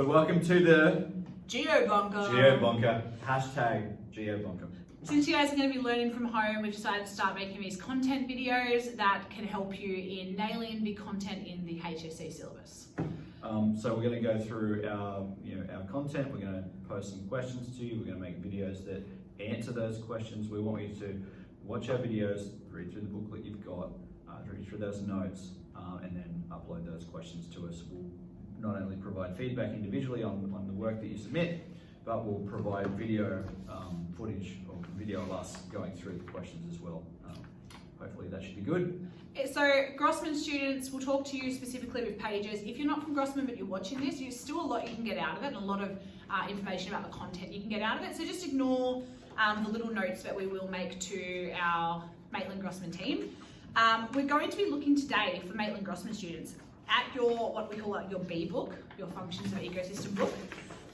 welcome to the GeoBonker. Hashtag GeoBonker. Since you guys are going to be learning from home, we've decided to start making these content videos that can help you in nailing the content in the HSC syllabus. So we're going to go through our content. We're going to post some questions to you. We're going to make videos that answer those questions. We want you to watch our videos, read through the booklet you've got, read through those notes, and then upload those questions to us. We'll not only provide feedback individually on the work that you submit, but we'll provide video footage or video of us going through the questions as well. Hopefully that should be good. So Grossman students will talk to you specifically with pages. If you're not from Grossman but you're watching this, there's still a lot you can get out of it and a lot of information about the content you can get out of it. So just ignore the little notes that we will make to our Maitland Grossman team. We're going to be looking today for Maitland Grossman students at your, what we call your B book, your Functions of Ecosystem book,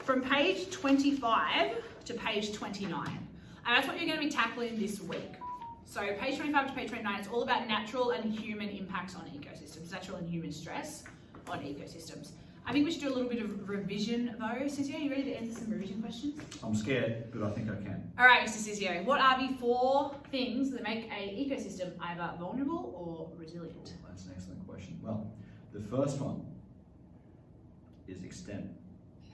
from page 25 to page 29. And that's what you're going to be tackling this week. So page 25 to page 29, it's all about natural and human impacts on ecosystems, natural and human stress on ecosystems. I think we should do a little bit of revision though. Cizzio, are you ready to answer some revision questions? I'm scared, but I think I can. All right, Mr. Cizzio, what are the 4 things that make an ecosystem either vulnerable or resilient? That's an excellent question. Well, the first one is extent.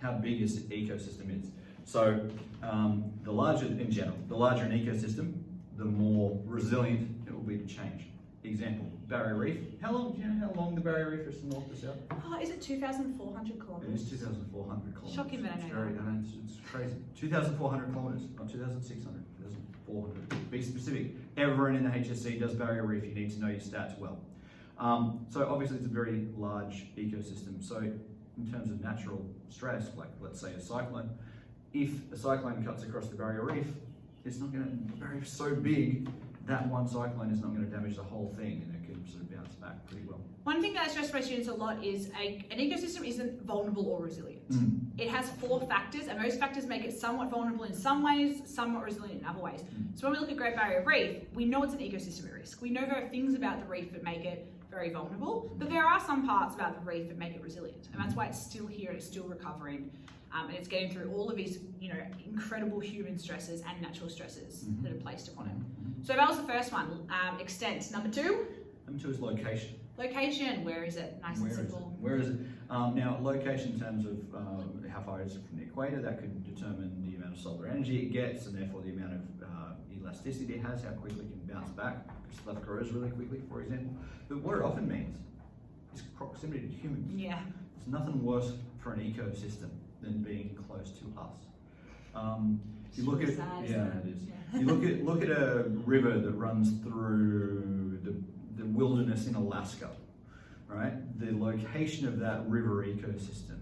How big is the ecosystem is. So the larger, in general, the larger an ecosystem, the more resilient it will be to change. Example, barrier reef. How long, do you know how long the barrier reef is from north to south? Oh, is it 2,400 kilometres? It is 2,400 kilometres. Shocking that I know that. It's crazy. 2,400 kilometres, not 2,600, 2,400. Be specific. Everyone in the HSC does barrier reef. You need to know your stats well. So obviously it's a very large ecosystem. So in terms of natural stress, like let's say a cyclone, if a cyclone cuts across the barrier reef, it's not going to, the barrier is so big that one cyclone is not going to damage the whole thing, and it can sort of bounce back pretty well. One thing that I stress my students a lot is an ecosystem isn't vulnerable or resilient. It has 4 factors, and those factors make it somewhat vulnerable in some ways, somewhat resilient in other ways. So when we look at Great Barrier Reef, we know it's an ecosystem at risk. We know there are things about the reef that make it very vulnerable, but there are some parts about the reef that make it resilient, and that's why it's still here and it's still recovering, and it's getting through all of these, incredible human stresses and natural stresses that are placed upon it. So that was the first one, extent. Number 2? Number 2 is location. Location, where is it? Nice and simple. Where is it? Now, location in terms of how far it is from the equator, that could determine the amount of solar energy it gets, and therefore the amount of elasticity it has, how quickly it can bounce back, because stuff grows really quickly, for example. But what it often means is proximity to humans. Yeah. There's nothing worse for an ecosystem than being close to us. You look at it is. Yeah. You look at a river that runs through the wilderness in Alaska, right? The location of that river ecosystem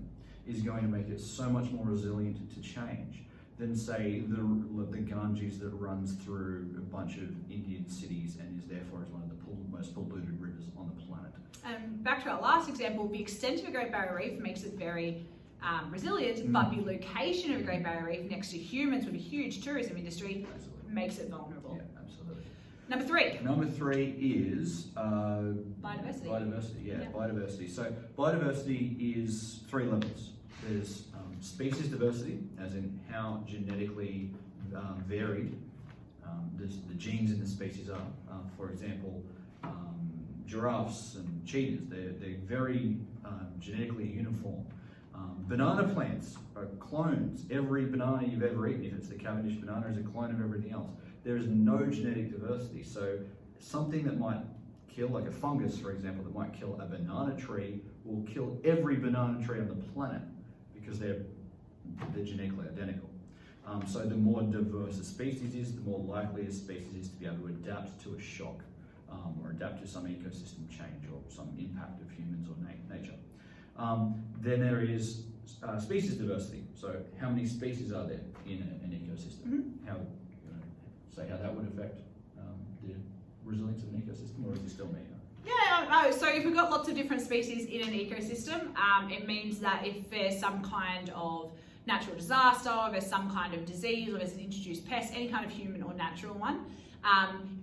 is going to make it so much more resilient to change than, say, the Ganges that runs through a bunch of Indian cities and is therefore one of the most polluted rivers on the planet. Back to our last example, the extent of a Great Barrier Reef makes it very resilient, but the location of a Great Barrier Reef next to humans with a huge tourism industry makes it vulnerable. Yeah, absolutely. Number 3. Number 3 is biodiversity. Biodiversity. So biodiversity is 3 levels. There's species diversity, as in how genetically varied the genes in the species are. For example, giraffes and cheetahs, they're very genetically uniform. Banana plants are clones. Every banana you've ever eaten, if it's the Cavendish banana, is a clone of everything else. There is no genetic diversity. So something that might kill, like a fungus, for example, that might kill a banana tree, will kill every banana tree on the planet because they're genetically identical. So the more diverse a species is, the more likely a species is to be able to adapt to a shock or adapt to some ecosystem change or some impact of humans or nature. Then there is species diversity. So how many species are there in an ecosystem? How that would affect the resilience of an ecosystem, or is it still me? Yeah, so if we've got lots of different species in an ecosystem, it means that if there's some kind of natural disaster, or there's some kind of disease, or there's an introduced pest, any kind of human or natural one,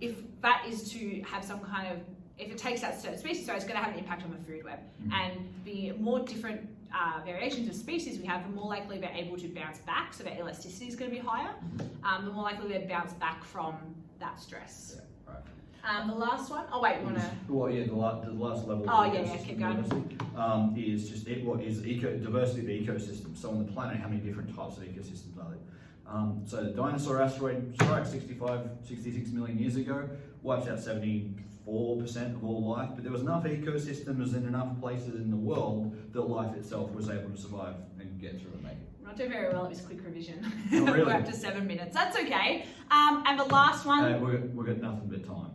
if that is to have some kind of if it takes out certain species, so it's going to have an impact on the food web. And the more different variations of species we have, the more likely they're able to bounce back, so their elasticity is going to be higher, the more likely they bounce back from that stress. Yeah, right. The last one, oh wait, you want to? Well, yeah, the last level Oh, of yeah, keep going. diversity, is just diversity of the ecosystem. So on the planet, how many different types of ecosystems are there? So the dinosaur asteroid strike 66 million years ago, wiped out 74% of all life, but there was enough ecosystems in enough places in the world that life itself was able to survive and get through and make it. We're not doing very well at this quick revision. Oh, really? We're up to 7 minutes. That's okay. And the last one. We've got nothing but time.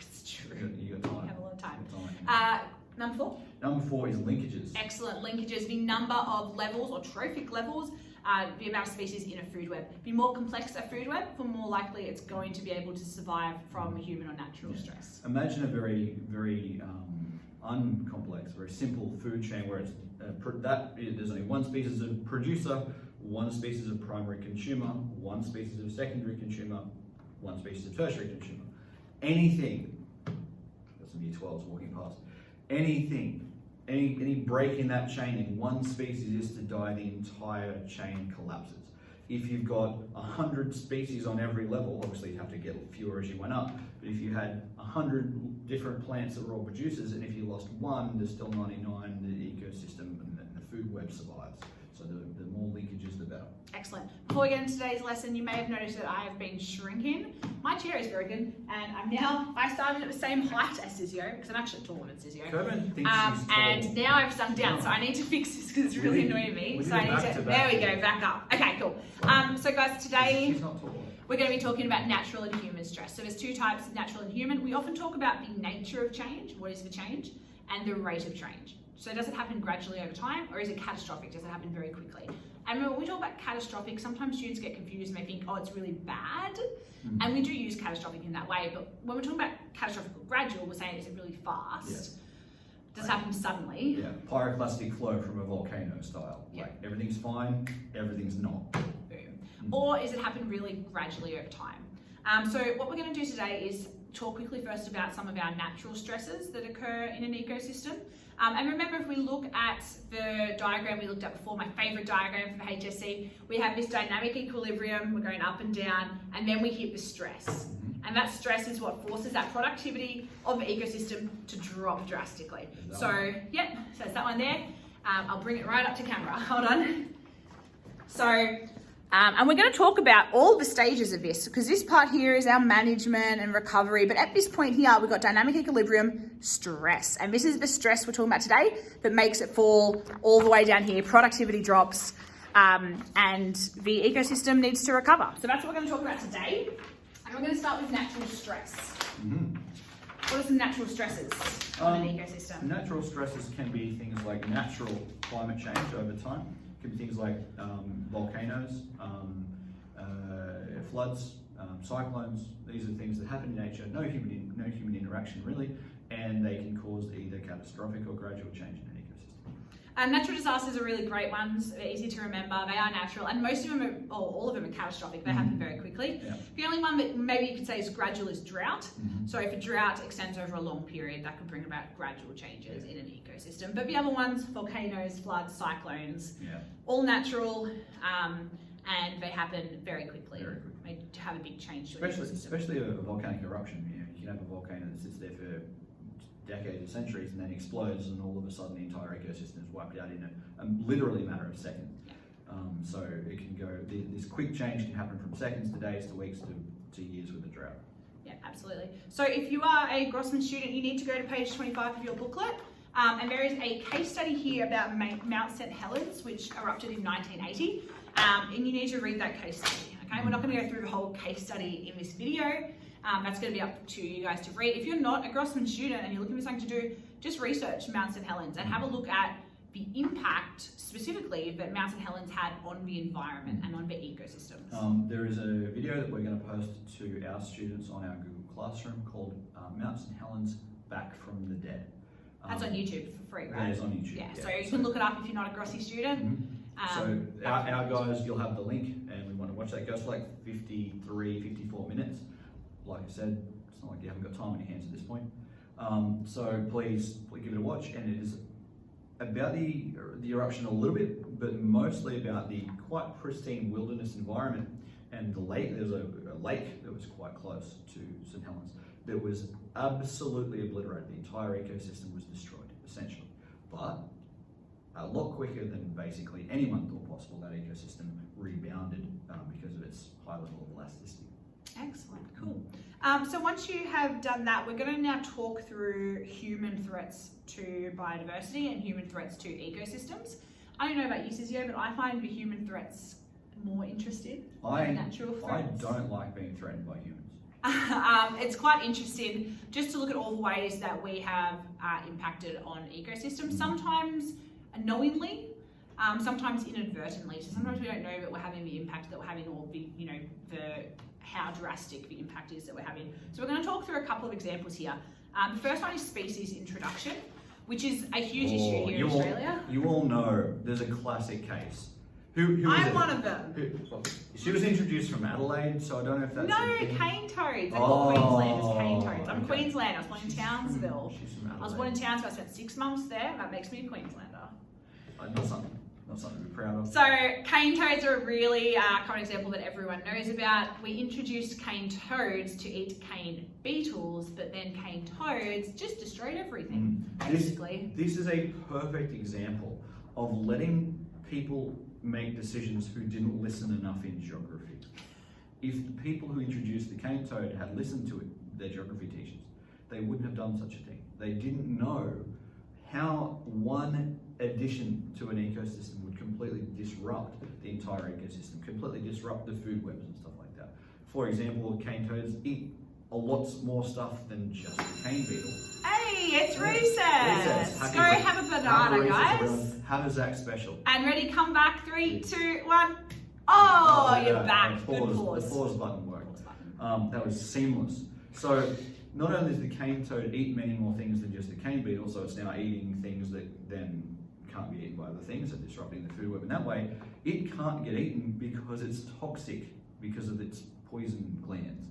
It's true. You got time. We have a lot of time. Time. Number 4. Number 4 is linkages. Excellent. Linkages, the number of levels or trophic levels, the amount of species in a food web. The more complex a food web, the more likely it's going to be able to survive from human or natural stress. Imagine a very, very uncomplex, very simple food chain where it's there's only one species of producer, one species of primary consumer, one species of secondary consumer, one species of tertiary consumer. Anything, there's some year 12s walking past, anything, any break in that chain in one species is to die, the entire chain collapses. If you've got 100 species on every level, obviously you have to get fewer as you went up, but if you had 100 different plants that were all producers, and if you lost one, there's still 99, the ecosystem and the food web survives. So the more linkages, the better. Excellent. Before we get into today's lesson, you may have noticed that I have been shrinking. My chair is very good, and I started at the same height as Cizzio, because I'm actually taller than Cizzio. Kerwin thinks she's tall. And now I've sunk down, so I need to fix this because it's really annoying me. So I need to, there we go, back up. Okay, cool. So guys, today She's not tall. we're going to be talking about natural and human stress. So there's 2 types of natural and human. We often talk about the nature of change, what is the change, and the rate of change. So does it happen gradually over time, or is it catastrophic? Does it happen very quickly? And remember, when we talk about catastrophic, sometimes students get confused and they think, oh, it's really bad. And we do use catastrophic in that way, but when we're talking about catastrophic or gradual, we're saying, is it really fast? Yeah. Does it happen suddenly? Yeah, pyroclastic flow from a volcano style. Yeah. Like everything's fine, everything's not. Boom. Or is it happen really gradually over time? So what we're going to do today is talk quickly first about some of our natural stresses that occur in an ecosystem. And remember, if we look at the diagram we looked at before, my favourite diagram for the HSC, we have this dynamic equilibrium, we're going up and down, and then we hit the stress. And that stress is what forces that productivity of the ecosystem to drop drastically. So, yep, so it's that one there. I'll bring it right up to camera. Hold on. So, and we're going to talk about all the stages of this, because this part here is our management and recovery. But at this point here, we've got dynamic equilibrium, stress. And this is the stress we're talking about today that makes it fall all the way down here. Productivity drops, and the ecosystem needs to recover. So that's what we're going to talk about today. And we're going to start with natural stress. What are some natural stresses of an ecosystem? Natural stresses can be things like natural climate change over time. It can be things like volcanoes, floods, cyclones. These are things that happen in nature, no human interaction really, and they can cause either catastrophic or gradual change in an ecosystem. Natural disasters are really great ones. They're easy to remember. They are natural, and most of them, or all of them, are catastrophic. They happen very quickly. Yeah. The only one that maybe you could say is gradual is drought. So if a drought extends over a long period, that could bring about gradual changes in an ecosystem. But the other ones, volcanoes, floods, cyclones, all natural, and they happen very quickly. They have a big change to an ecosystem. Especially a volcanic eruption. You can have a volcano that sits there for decades or centuries and then explodes, and all of a sudden the entire ecosystem is wiped out in literally a matter of seconds. So it can go, this quick change can happen from seconds to days to weeks to years with a drought. Yeah, absolutely. So if you are a Grossman student, you need to go to page 25 of your booklet, and there is a case study here about Mount St Helens, which erupted in 1980, and you need to read that case study. Okay, we're not going to go through the whole case study in this video. That's going to be up to you guys to read. If you're not a Grossman student and you're looking for something to do, just research Mount St Helens and have a look at the impact specifically that Mount St Helens had on the environment and on the ecosystems. There is a video that we're going to post to our students on our Google Classroom called Mount St Helens Back from the Dead. That's on YouTube for free, right? That is on YouTube. Yeah, so you can look it up if you're not a Grossi student. So our guys, you'll have the link, and we want to watch that. It goes for like 53, 54 minutes. Like I said, it's not like you haven't got time on your hands at this point. So please give it a watch, and it is about the eruption a little bit, but mostly about the quite pristine wilderness environment and the lake. There's a lake that was quite close to St Helens that was absolutely obliterated. The entire ecosystem was destroyed, essentially. But a lot quicker than basically anyone thought possible, that ecosystem rebounded because of its high level of elasticity. Excellent, cool. So once you have done that, we're going to now talk through human threats to biodiversity and human threats to ecosystems. I don't know about you, Cizzio, but I find the human threats more interesting than natural threats. I don't like being threatened by humans. It's quite interesting just to look at all the ways that we have impacted on ecosystems, sometimes knowingly, sometimes inadvertently. So sometimes we don't know that we're having the impact that we're having, or how drastic the impact is that we're having. So we're going to talk through a couple of examples here. The first one is species introduction, which is a huge issue here in Australia. You all know there's a classic case. Who I'm one of them. She was introduced from Adelaide, so I don't know if that's... No, cane toads. They're called Queenslanders cane toads. I'm Queenslander. I was born in Townsville. She's from Adelaide. I was born in Townsville. I spent 6 months there. That makes me a Queenslander. Not something to be proud of. So cane toads are a really common example that everyone knows about. We introduced cane toads to eat cane beetles, but then cane toads just destroyed everything, basically. This is a perfect example of letting people make decisions who didn't listen enough in geography. If the people who introduced the cane toad had listened to it, their geography teachers, they wouldn't have done such a thing. They didn't know how one addition to an ecosystem would completely disrupt the entire ecosystem, completely disrupt the food webs and stuff like that. For example, cane toads eat a lot more stuff than just the cane beetle. Hey, it's recess! Go have a banana, guys. Have a Zach special. And ready, come back, 3, 2, 1. Oh, you're back. Good pause. The pause button worked. That was seamless. So not only does the cane toad eat many more things than just the cane beetle, so it's now eating things that then can't be eaten by other things, so disrupting the food web. And that way, it can't get eaten because it's toxic because of its poison glands.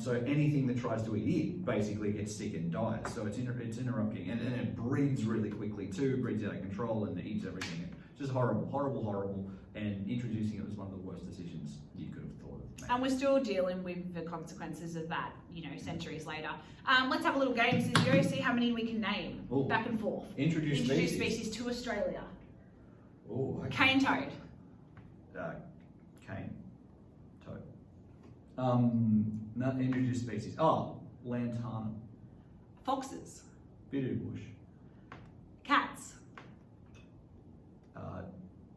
So anything that tries to eat it basically gets sick and dies. So it's interrupting, and it breeds really quickly too, breeds out of control, and it eats everything. It's just horrible, horrible, horrible. And introducing it was one of the worst decisions you could have thought of. And we're still dealing with the consequences of that, centuries later. Let's have a little game, Cizzio, see how many we can name. Ooh. Back and forth. Introduce species to Australia. Oh, okay. Cane toad. Cane toad. Not introduced species. Oh, lantana. Foxes. Bidu bush. Cats.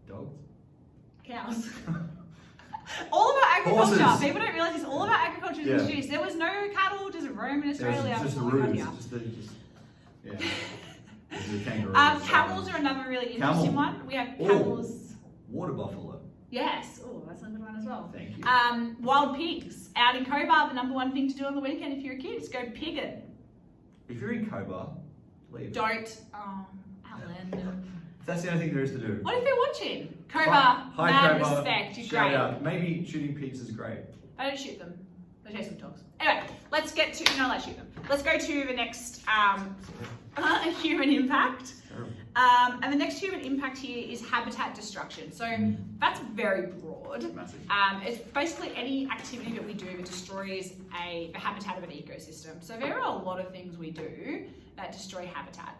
Dogs. Cows. All about agriculture. Horses. People don't realise it's all about agriculture is introduced. There was no cattle just roam in Australia. Just before we got here. here. The kangaroos. Camels are another really interesting one. We have camels. Water buffalo. Yes. Oh, that's a good one as well. Thank you. Wild pigs. Out in Cobar, the #1 thing to do on the weekend if you're a kid is go pigging. If you're in Cobar, leave. Don't. Oh, Alan. That's the only thing there is to do. What if they're watching? Cobar, Hi, mad Cobar. respect. You're Shout great. out. Maybe shooting pigs is great. I don't shoot them. I chase them dogs. Anyway, let's get to. No, let's shoot them. Let's go to the next human impact. And the next human impact here is habitat destruction. So that's very broad. Massive. It's basically any activity that we do that destroys the habitat of an ecosystem. So there are a lot of things we do that destroy habitat.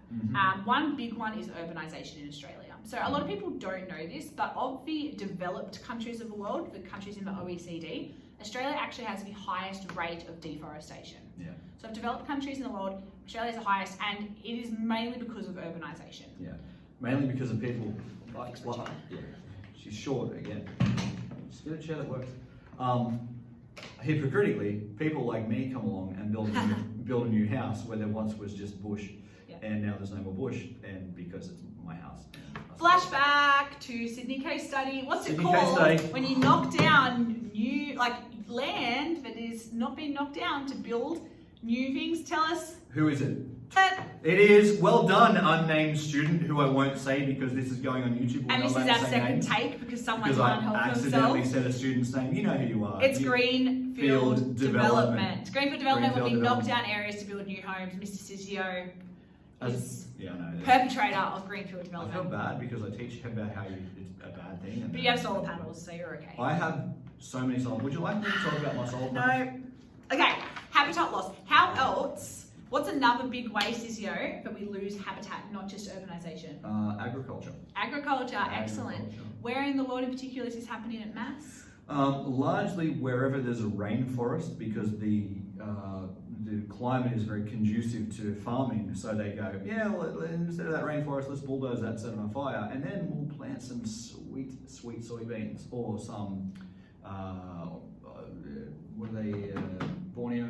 One big one is urbanisation in Australia. So a lot of people don't know this, but of the developed countries of the world, the countries in the OECD, Australia actually has the highest rate of deforestation. Yeah. So of developed countries in the world, Australia is the highest, and it is mainly because of urbanisation. Yeah. Mainly because of people like yeah. She's short again. Just get a chair that works. Hypocritically, people like me come along and build a new house where there once was just bush, and now there's no more bush, and because it's my house. Flashback to Sydney case study. What's it called when you knock down new land that is not being knocked down to build new things? Tell us. Who is it? It is. Well done, unnamed student, who I won't say because this is going on YouTube. And this is our second take because someone can't help accidentally themselves. said a student's name. You know who you are. It's Greenfield Development. Greenfield Development will be knocked Development. down areas to build new homes. Mr. Cizzio is Yeah, I know. perpetrator of Greenfield I feel Development. bad because I teach him about how it's a bad thing. And But you have solar panels, so you're okay. I have so many solar. Would you like me to talk about my solar panels? No. Okay, habitat loss. How else? What's another big way, Cizzio, that we lose habitat, not just urbanisation? Agriculture. Agriculture, excellent. Agriculture. Where in the world in particular is this happening at mass? Largely wherever there's a rainforest, because the climate is very conducive to farming. So they go, yeah, well, instead of that rainforest, let's bulldoze that, set it on fire, and then we'll plant some sweet soybeans or some what are they? Borneo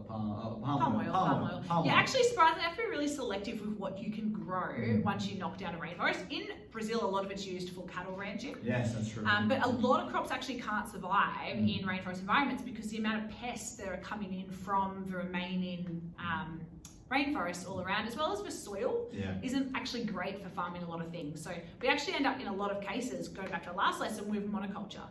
palm oil. Yeah, actually, surprisingly, I have to be really selective with what you can grow once you knock down a rainforest. In Brazil, a lot of it's used for cattle ranching. Yes, that's true. But a lot of crops actually can't survive in rainforest environments because the amount of pests that are coming in from the remaining rainforests all around, as well as the soil, isn't actually great for farming a lot of things. So we actually end up in a lot of cases, going back to our last lesson, with monoculture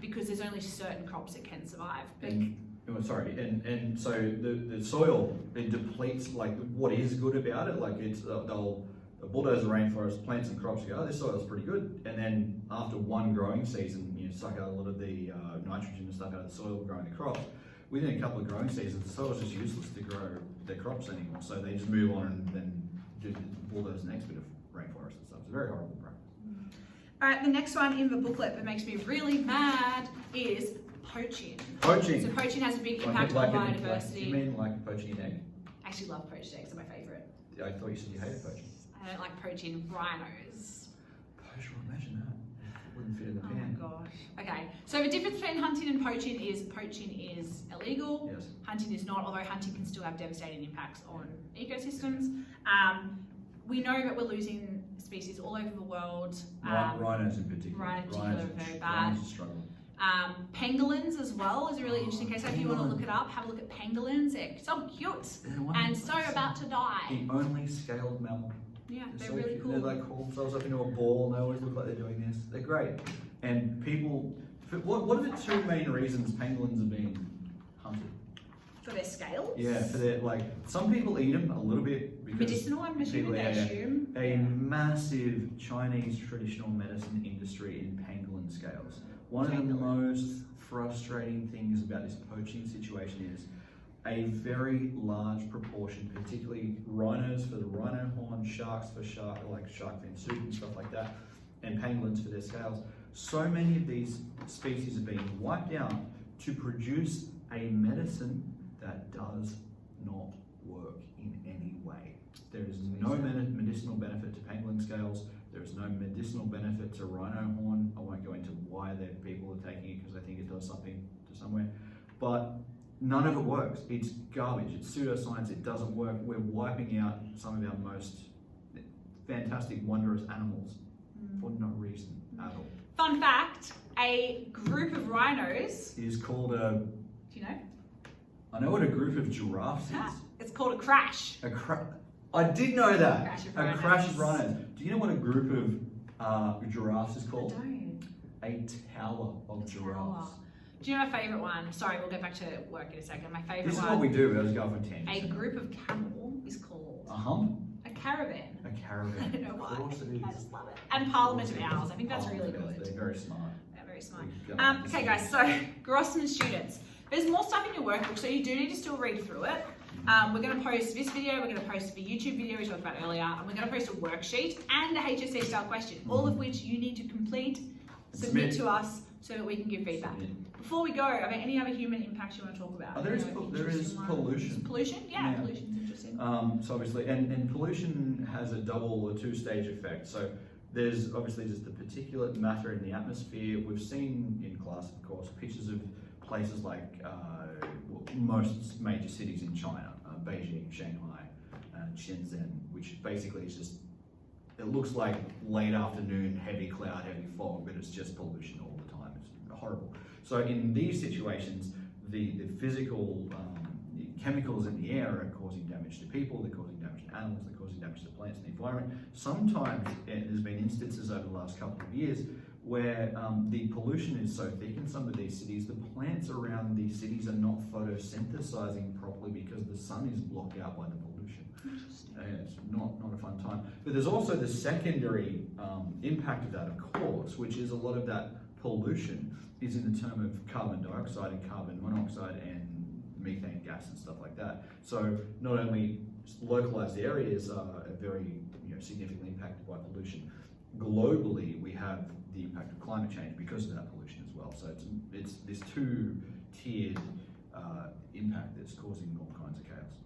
because there's only certain crops that can survive. And so the soil, it depletes like what is good about it. Like it's they'll bulldoze the rainforest, plant some crops, and go, oh, this soil's pretty good. And then after one growing season, you suck out a lot of the nitrogen and stuff out of the soil growing the crops. Within a couple of growing seasons, the soil's just useless to grow their crops anymore. So they just move on and then bulldoze the next bit of rainforest and stuff. It's very horrible, bro. All right, the next one in the booklet that makes me really mad is poaching. Poaching. So poaching has a big impact on biodiversity. Do you mean like poaching an egg? I actually love poached eggs, they're my favourite. I thought you said you hated poaching. I don't like poaching rhinos. Poaching, imagine that. It wouldn't fit in the Oh pan. my gosh. Okay, so the difference between hunting and poaching is illegal. Yes. Hunting is not, although hunting can still have devastating impacts on ecosystems. We know that we're losing species all over the world. Rhinos in particular. Rhinos in particular are very bad. Rhinos are struggling. Pangolins as well is a really interesting case. So if you want to look it up, have a look at pangolins. They're so cute and so about to die. The only scaled mammal. Yeah, they're so really cute. cool. They like haul themselves up into a ball and they always look like they're doing this. They're great. And people, what are the two main reasons pangolins are being hunted? For their scales? Yeah, for their, like, some people eat them a little bit because medicinal, I'm assuming, they assume. A massive Chinese traditional medicine industry in pangolin scales. One of the most frustrating things about this poaching situation is a very large proportion, particularly rhinos for the rhino horn, sharks for shark fin soup and stuff like that, and pangolins for their scales. So many of these species are being wiped out to produce a medicine that does not work in any way. There is no medicinal benefit to pangolin scales. There is no medicinal benefit to rhino horn. I won't go into why people are taking it because I think it does something to somewhere. But none of it works. It's garbage. It's pseudoscience. It doesn't work. We're wiping out some of our most fantastic, wondrous animals for no reason at all. Fun fact, a group of rhinos Is called a... Do you know? I know what a group of giraffes is. It's called a crash. I did know that. A Crash of rhinos. Do you know what a group of giraffes is I called? don't. A tower of giraffes. Do you know my favourite one? Sorry, we'll get back to work in a second. My favourite one. This is what we do. Let's go for 10. A group of camel is called A hump? a caravan. A caravan. I don't know why. Of course it is. I just love it. And Parliament of Owls. I think that's really Parliament, good. They're very smart. They're very smart. Okay, Okay, guys. So Grossman students, there's more stuff in your workbook, so you do need to still read through it. We're going to post this video, we're going to post the YouTube video we talked about earlier, and we're going to post a worksheet and a HSC style question, all of which you need to complete, submit to us so that we can give feedback. Before we go, are there any other human impacts you want to talk about? There is pollution. Pollution? Yeah, pollution's interesting. So obviously, and pollution has a double or two-stage effect. So there's obviously just the particulate matter in the atmosphere. We've seen in class, of course, pictures of places like most major cities in China, Beijing, Shanghai, Shenzhen, which basically is just, it looks like late afternoon, heavy cloud, heavy fog, but it's just pollution all the time. It's horrible. So in these situations, the physical chemicals in the air are causing damage to people, they're causing damage to animals, they're causing damage to plants and the environment. Sometimes there's been instances over the last couple of years where the pollution is so thick in some of these cities, the plants around these cities are not photosynthesizing properly because the sun is blocked out by the pollution. It's not a fun time. But there's also the secondary impact of that, of course, which is a lot of that pollution is in the term of carbon dioxide and carbon monoxide and methane gas and stuff like that. So not only localized areas are very significantly impacted by pollution, globally we have the impact of climate change because of that pollution as well. So it's this two-tiered impact that's causing all kinds of chaos.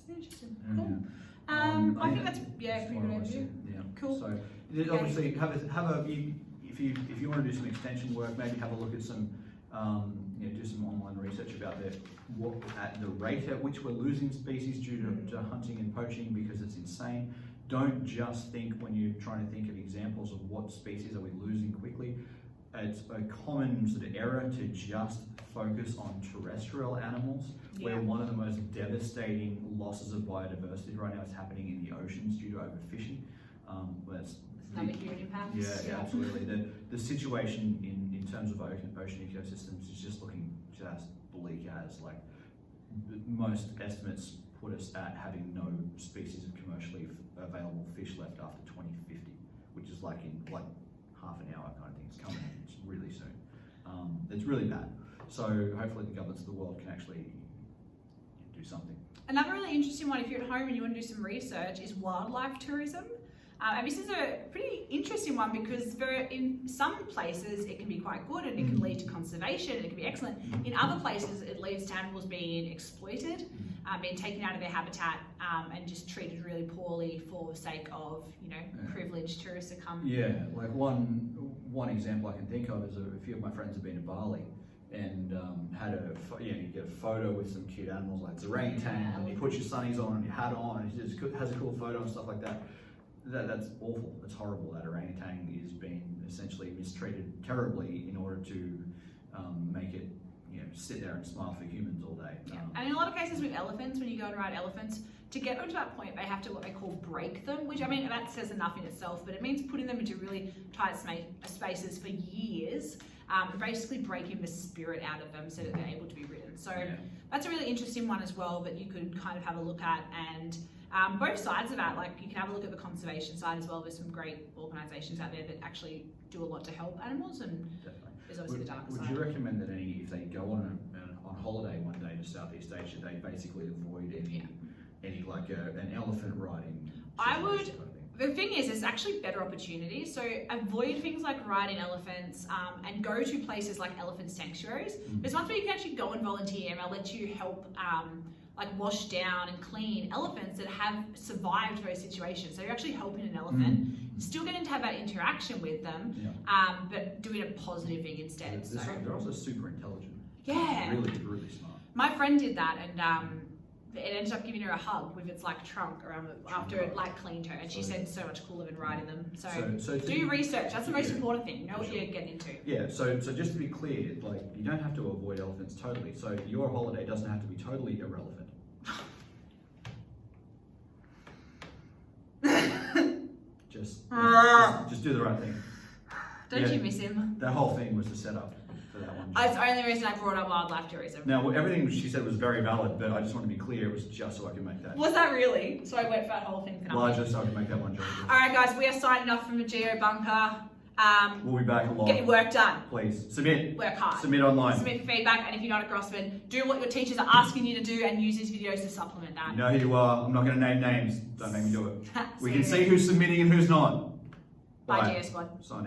Interesting. Cool. I think that's pretty good overview. Yeah. Cool. So obviously if you want to do some extension work, maybe have a look at some do some online research about the rate at which we're losing species due to hunting and poaching, because it's insane. Don't just think, when you're trying to think of examples of what species are we losing quickly, it's a common sort of error to just focus on terrestrial animals, where one of the most devastating losses of biodiversity right now is happening in the oceans due to overfishing. That's another huge impact. Yeah, absolutely. The situation in terms of ocean ecosystems is just looking just bleak as, like, most estimates put us at having no species of commercially available fish left after 2050, which is like in half an hour kind of thing. It's coming. It's really soon. It's really bad. So hopefully the governments of the world can actually do something. Another really interesting one, if you're at home and you want to do some research, is wildlife tourism. And this is a pretty interesting one because in some places it can be quite good and it can lead to conservation and it can be excellent. In other places it leads to animals being exploited, being taken out of their habitat and just treated really poorly for the sake of privileged tourists to come. Yeah, like one example I can think of is a few of my friends have been to Bali and you get a photo with some cute animals like it's orangutan, and you put your sunnies on and your hat on and it just has a cool photo and stuff like that. That's awful. It's horrible. That orangutan is being essentially mistreated terribly in order to make it, sit there and smile for humans all day. And in a lot of cases with elephants, when you go and ride elephants, to get them to that point, they have to what they call break them, which that says enough in itself, but it means putting them into really tight spaces for years, and basically breaking the spirit out of them so that they're able to be ridden. So that's a really interesting one as well that you could kind of have a look at, and both sides of that, like you can have a look at the conservation side as well. There's some great organisations out there that actually do a lot to help animals, and there's obviously the dark side. Would you recommend that if they go on holiday one day to Southeast Asia, they basically avoid any like an elephant riding? I would. The thing is, there's actually better opportunities. So avoid things like riding elephants and go to places like elephant sanctuaries. There's ones where you can actually go and volunteer, and they'll let you help wash down and clean elephants that have survived those situations. So you're actually helping an elephant, still getting to have that interaction with them, but doing a positive thing instead. They're also super intelligent. Yeah. Really, really smart. My friend did that, and it ended up giving her a hug with its trunk around after it cleaned her, and she said so much cooler than riding them. So do research. That's the most important thing. Know what you're getting into. Yeah. So just to be clear, you don't have to avoid elephants totally. So your holiday doesn't have to be totally irrelevant. Just do the right thing. Don't you miss him? That whole thing was the setup for that one. That's the only reason I brought up wildlife tourism. Now, everything she said was very valid, but I just want to be clear, it was just so I could make that. Was that really? So I went for that whole thing for nothing? Well, just so I could make that one joke. Alright guys, we are signing off from the Geo Bunker. We'll be back a lot. Get your work done. Please. Submit. Work hard. Submit online. Submit feedback, and if you're not at Grossman, do what your teachers are asking you to do and use these videos to supplement that. You know who you are. I'm not going to name names. Don't make me do it. We can see who's submitting and who's not. Bye, Geo Squad. Signing.